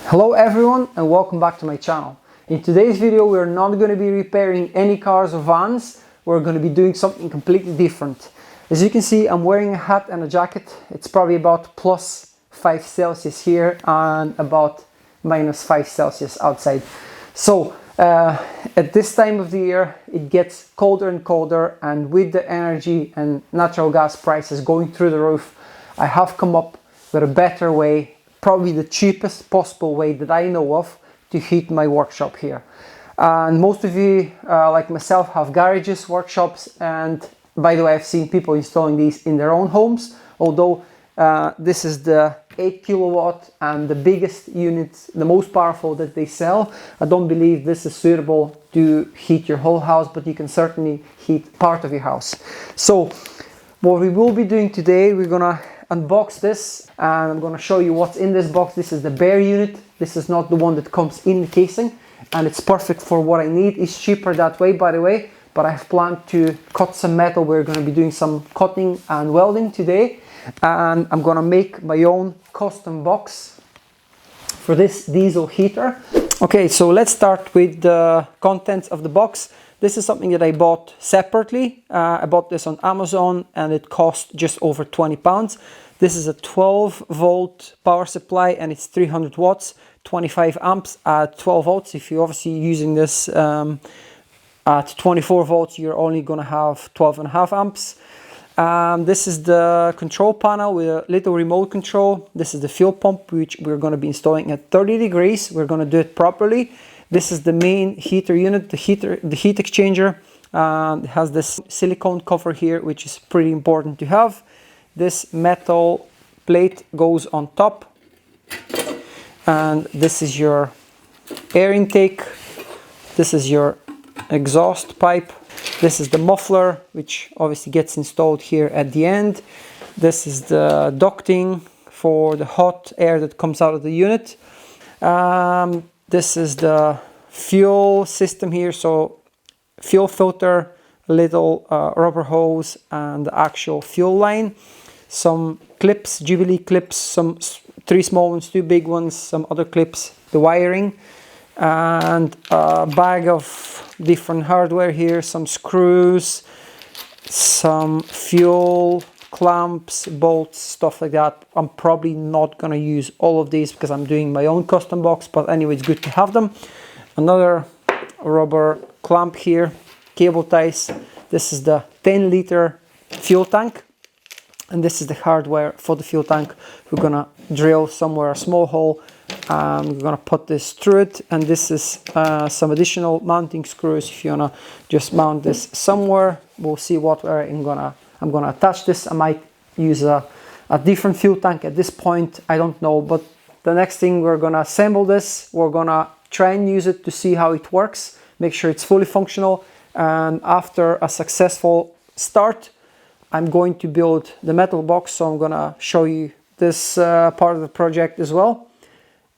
Hello everyone and welcome back to my channel. In today's video we're not going to be repairing any cars or vans, we're going to be doing something completely different. As you can see, I'm wearing a hat and a jacket. It's probably about plus 5 Celsius here and about minus 5 Celsius outside. So at this time of the year it gets colder and colder, and with the energy and natural gas prices going through the roof, I have come up with a better way, probably the cheapest possible way that I know of to heat my workshop here. And most of you, like myself, have garages, workshops, and by the way, I've seen people installing these in their own homes, although this is the 8 kilowatt and the biggest unit, the most powerful that they sell. I don't believe this is suitable to heat your whole house, but you can certainly heat part of your house. So what we will be doing today, we're gonna unbox this and I'm going to show you what's in this box. This is the bare unit. This is not the one that comes in the casing, and it's perfect for what I need. It's cheaper that way, by the way, but I've planned to cut some metal. We're going to be doing some cutting and welding today, and I'm going to make my own custom box for this diesel heater. Okay, so let's start with the contents of the box. This is something that I bought separately. I bought this on Amazon and it cost just over £20. This is a 12 volt power supply and it's 300 watts, 25 amps at 12 volts. If you're obviously using this at 24 volts, you're only going to have 12.5 amps. This is the control panel with a little remote control. This is the fuel pump, which we're going to be installing at 30 degrees. We're going to do it properly. This is the main heater unit, the heat exchanger. It has this silicone cover here, which is pretty important to have. This metal plate goes on top, and this is your air intake. This is your exhaust pipe. This is the muffler, which obviously gets installed here at the end. This is the ducting for the hot air that comes out of the unit. This is the fuel system here, so fuel filter, a little rubber hose, and the actual fuel line. Some clips, Jubilee clips, some 3 small ones, 2 big ones, some other clips, the wiring, and a bag of different hardware here, some screws, some fuel clamps, bolts, stuff like that. I'm probably not going to use all of these because I'm doing my own custom box, but anyway, it's good to have them. Another rubber clamp here, cable ties. This is the 10-liter fuel tank, and this is the hardware for the fuel tank. We're gonna drill somewhere a small hole and we're gonna put this through it, and this is some additional mounting screws if you wanna just mount this somewhere. We'll see what way I'm gonna attach this. I might use a different fuel tank at this point, I don't know, but the next thing, we're gonna assemble this. We're gonna try and use it to see how it works, make sure it's fully functional, and after a successful start, I'm going to build the metal box, so I'm gonna show you this part of the project as well,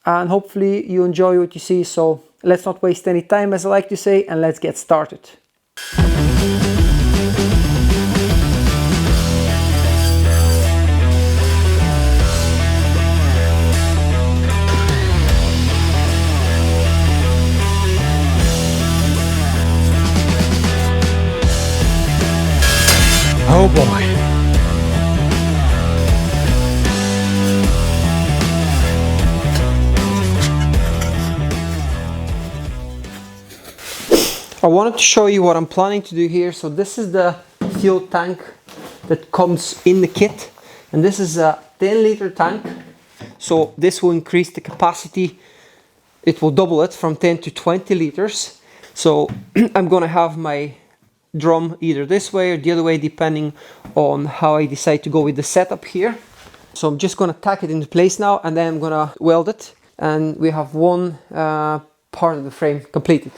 and hopefully you enjoy what you see. So let's not waste any time, as I like to say, and let's get started. Oh boy. I wanted to show you what I'm planning to do here. So this is the fuel tank that comes in the kit, and this is a 10-liter tank. So this will increase the capacity. It will double it from 10 to 20 liters. So I'm gonna have my drum either this way or the other way, depending on how I decide to go with the setup here. So I'm just gonna tack it into place now, and then I'm gonna weld it, and we have one part of the frame completed.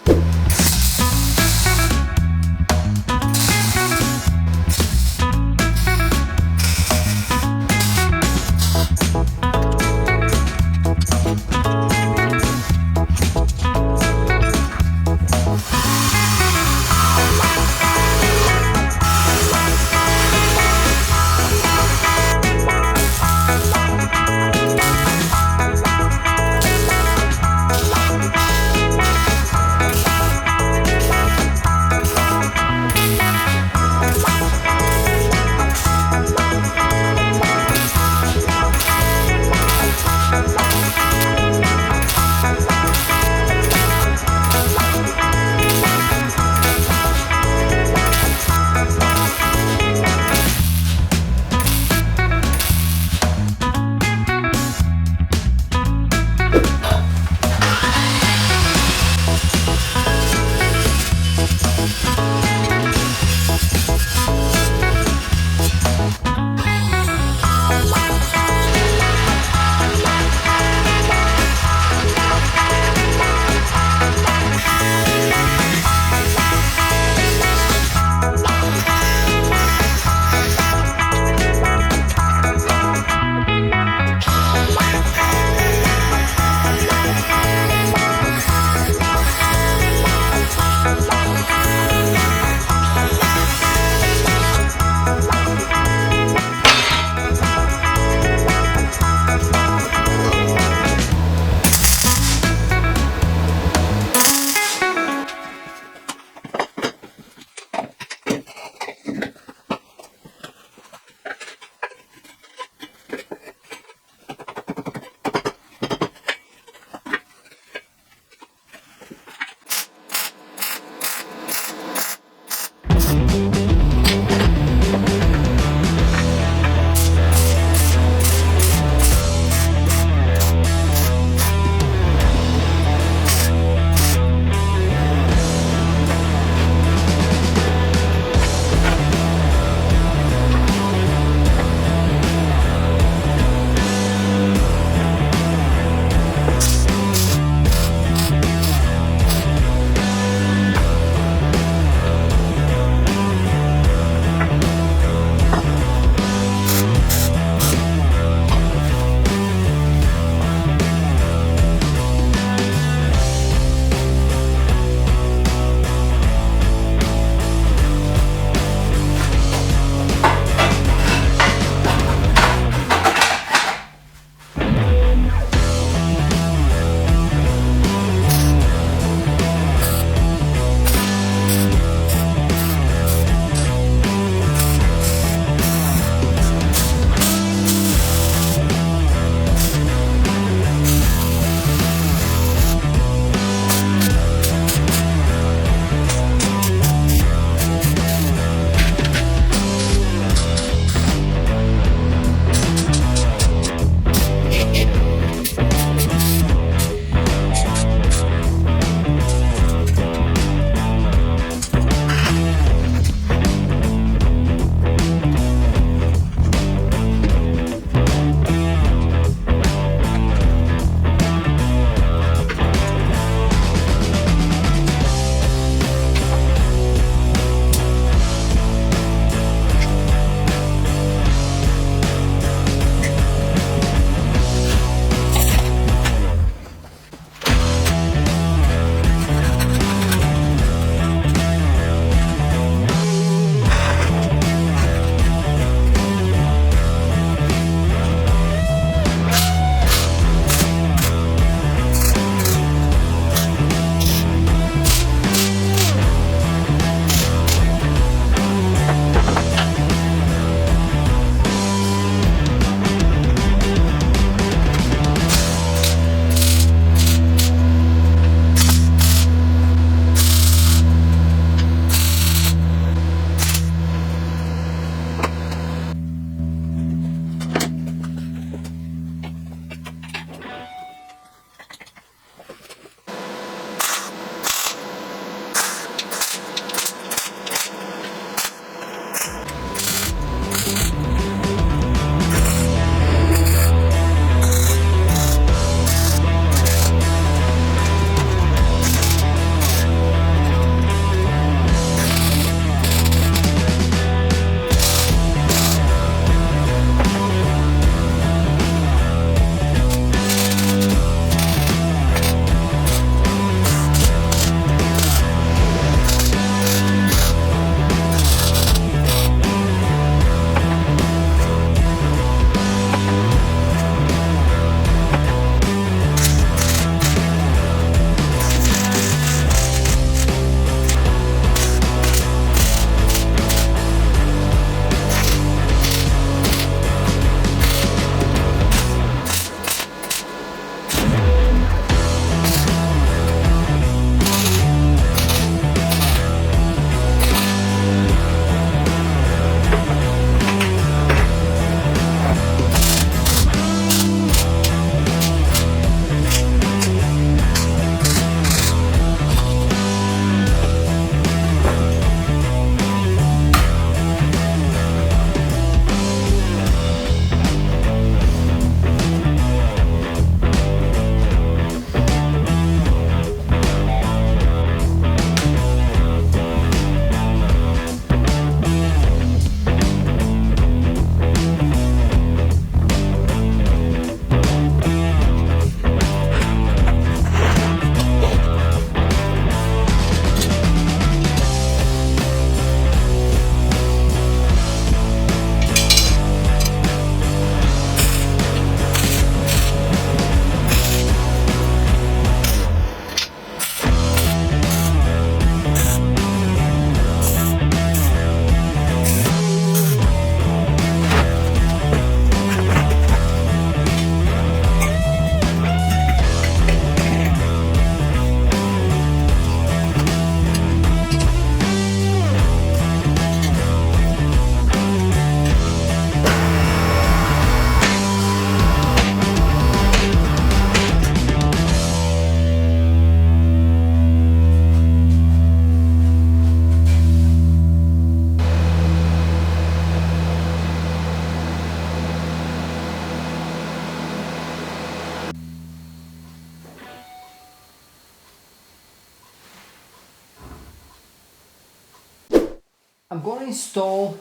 I'm going to install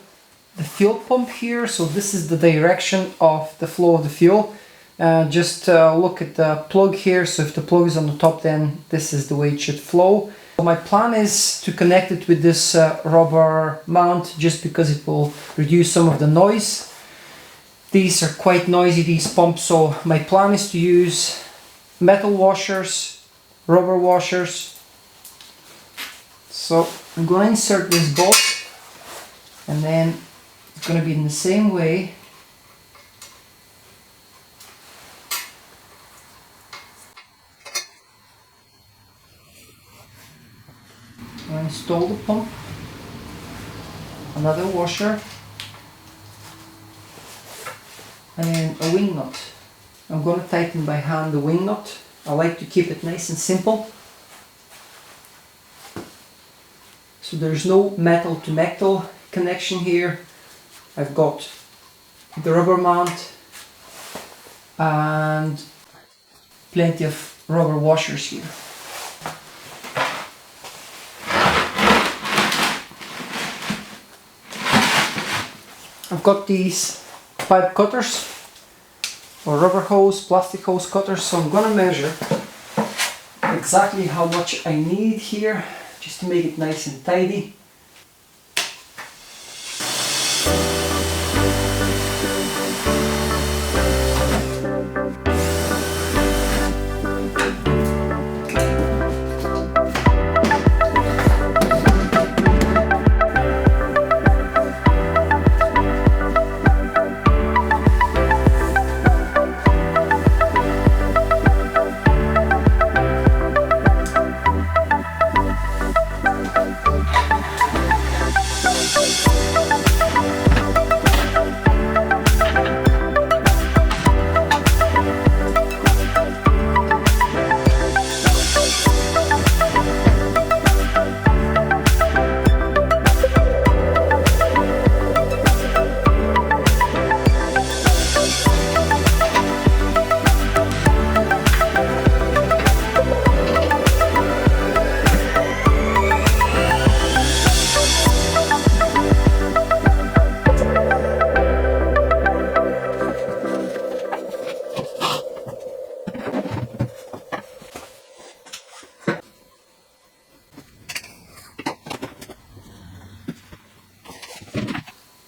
the fuel pump here. So this is the direction of the flow of the fuel. Just look at the plug here. So if the plug is on the top, then this is the way it should flow. So my plan is to connect it with this rubber mount, just because it will reduce some of the noise. These are quite noisy, these pumps, so my plan is to use metal washers, rubber washers. So I'm going to insert this bolt, and then it's going to be in the same way. I'm going to install the pump, another washer, and then a wing nut. I'm going to tighten by hand the wing nut. I like to keep it nice and simple. So there's no metal to metal connection here. I've got the rubber mount and plenty of rubber washers here. I've got these pipe cutters or rubber hose, plastic hose cutters, so I'm gonna measure exactly how much I need here, just to make it nice and tidy.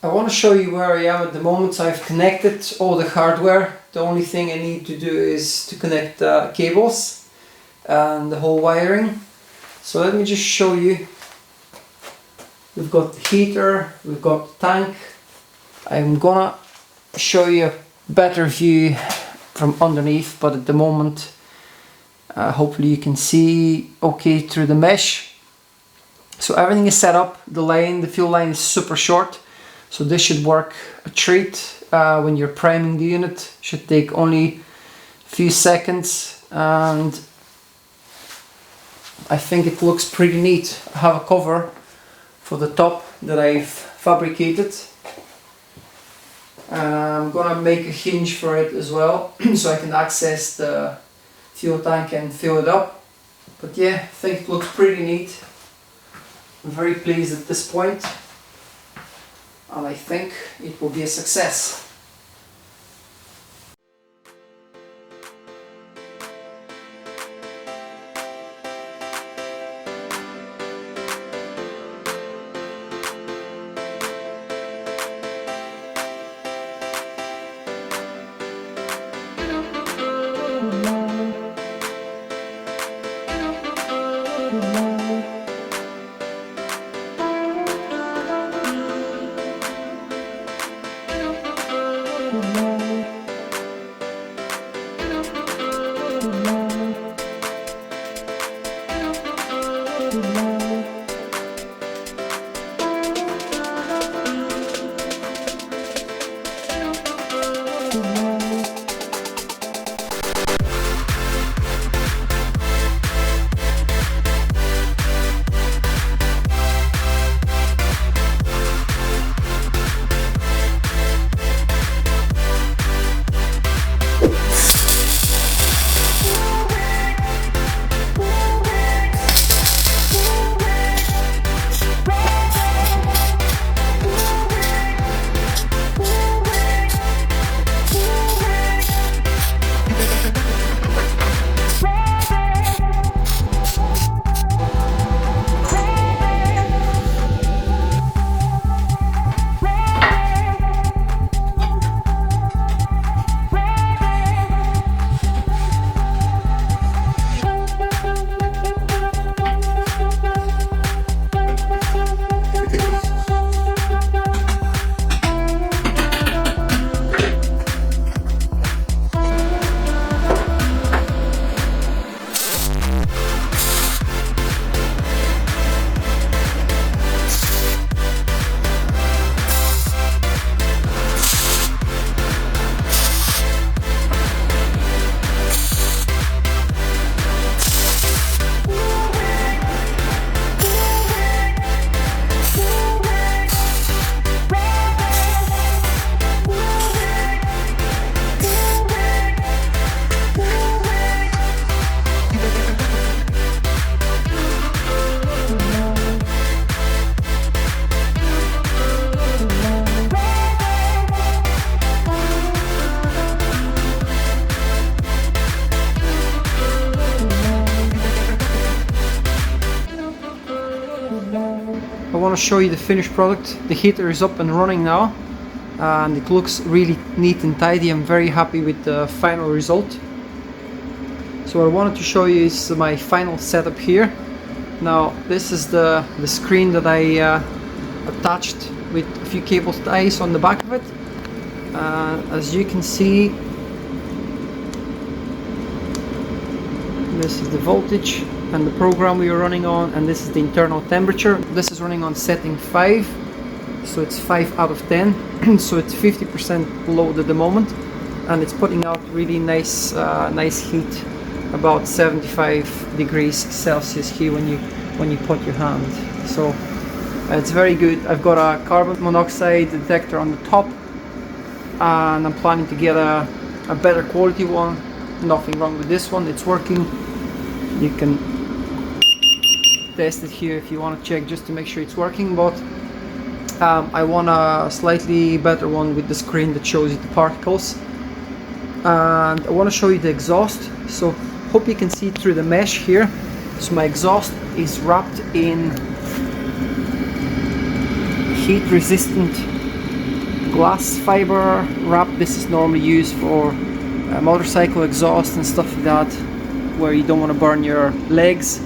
I want to show you where I am at the moment. I've connected all the hardware. The only thing I need to do is to connect the cables and the whole wiring. So let me just show you. We've got the heater, we've got the tank. I'm gonna show you a better view from underneath, but at the moment hopefully you can see okay through the mesh. So everything is set up. The fuel line is super short. So this should work a treat when you're priming the unit. Should take only a few seconds, and I think it looks pretty neat. I have a cover for the top that I've fabricated. I'm gonna make a hinge for it as well, so I can access the fuel tank and fill it up. But yeah, I think it looks pretty neat. I'm very pleased at this point, and I think it will be a success. want to show you the finished product. The heater is up and running now, and it looks really neat and tidy. I'm very happy with the final result. So what I wanted to show you is my final setup here. Now this is the screen that I attached with a few cable ties on the back of it. As you can see, this is the voltage and the program we are running on, and this is the internal temperature. This is running on setting 5, so it's 5 out of 10. So it's 50% load at the moment, and it's putting out really nice heat, about 75 degrees Celsius here when you put your hand. So it's very good. I've got a carbon monoxide detector on the top, and I'm planning to get a better quality one. Nothing wrong with this one, it's working. You can test it here if you want to check, just to make sure it's working, but I want a slightly better one with the screen that shows you the particles. And I want to show you the exhaust, so hope you can see through the mesh here. So my exhaust is wrapped in heat resistant glass fiber wrap. This is normally used for motorcycle exhaust and stuff like that, where you don't want to burn your legs.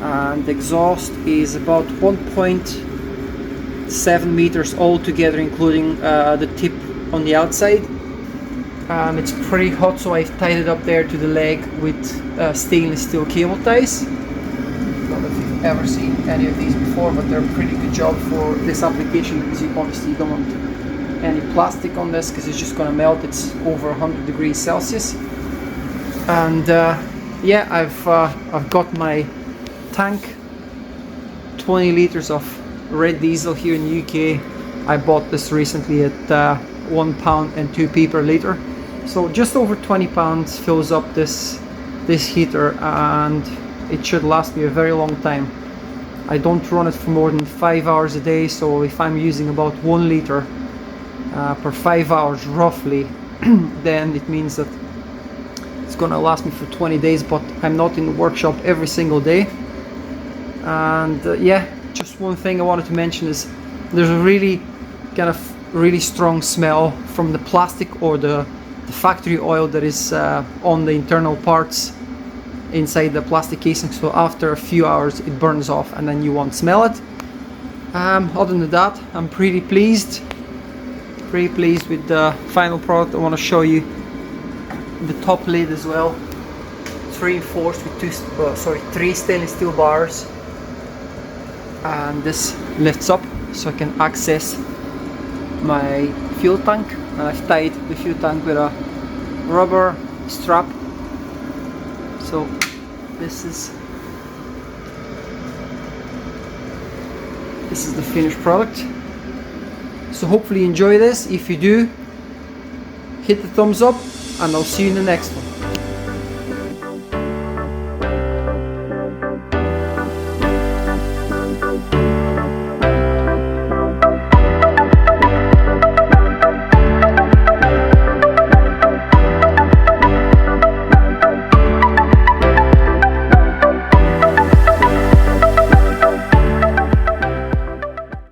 And the exhaust is about 1.7 meters altogether, including the tip on the outside. It's pretty hot, so I've tied it up there to the leg with stainless steel cable ties. I don't know if you've ever seen any of these before, but they're a pretty good job for this application, because you obviously don't want any plastic on this because it's just going to melt. It's over 100 degrees Celsius. And yeah, I've got my tank, 20 liters of red diesel here in the UK. I bought this recently at £1 and 2p per liter. So just over 20 pounds fills up this heater, and it should last me a very long time. I don't run it for more than 5 hours a day, so if I'm using about 1 liter per 5 hours roughly, then it means that it's gonna last me for 20 days, but I'm not in the workshop every single day. And yeah, just one thing I wanted to mention is there's a really really strong smell from the plastic or the factory oil that is on the internal parts inside the plastic casing. So after a few hours it burns off and then you won't smell it. Other than that, I'm pretty pleased with the final product. I want to show you the top lid as well. It's reinforced with 3 stainless steel bars, and this lifts up so I can access my fuel tank. And I've tied the fuel tank with a rubber strap. So this is the finished product. So hopefully you enjoy this. If you do, hit the thumbs up, and I'll see you in the next one.